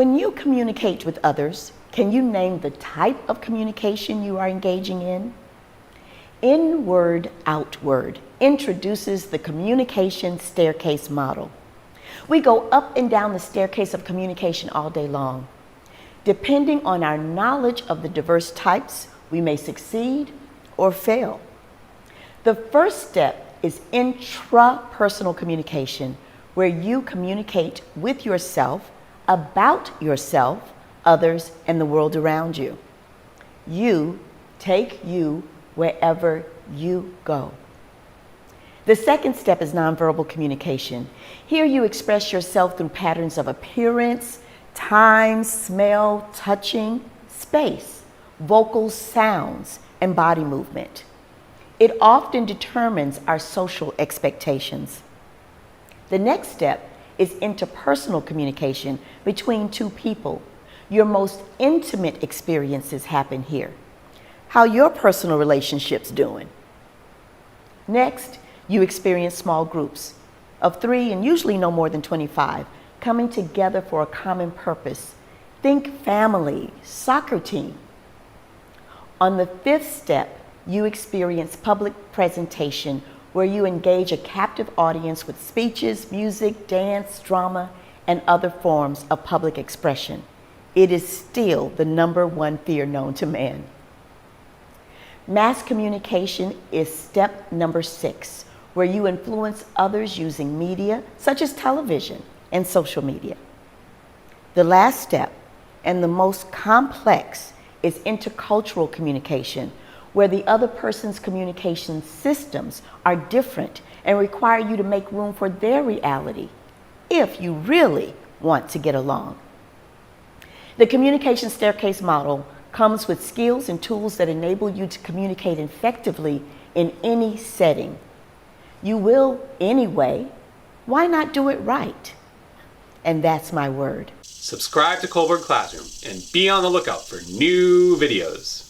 When you communicate with others, can you name the type of communication you are engaging in? Inward Outward introduces the communication staircase model. We go up and down the staircase of communication all day long. Depending on our knowledge of the diverse types, we may succeed or fail. The first step is intrapersonal communication, where you communicate with yourself, about yourself, others, and the world around you. You take you wherever you go. The second step is nonverbal communication. Here you express yourself through patterns of appearance, time, smell, touching, space, vocal sounds, and body movement. It often determines our social expectations. The next step is interpersonal communication between two people. Your most intimate experiences happen here. How your personal relationships doing? Next, you experience small groups of 3 and usually no more than 25 coming together for a common purpose. Think family, soccer team. On the fifth step, you experience public presentation, where you engage a captive audience with speeches, music, dance, drama, and other forms of public expression. It is still the #1 fear known to man. Mass communication is step number 6, where you influence others using media such as television and social media. The last step, and the most complex, is intercultural communication, where the other person's communication systems are different and require you to make room for their reality if you really want to get along. The communication staircase model comes with skills and tools that enable you to communicate effectively in any setting. You will anyway. Why not do it right? And that's my word. Subscribe to Colburn Classroom and be on the lookout for new videos.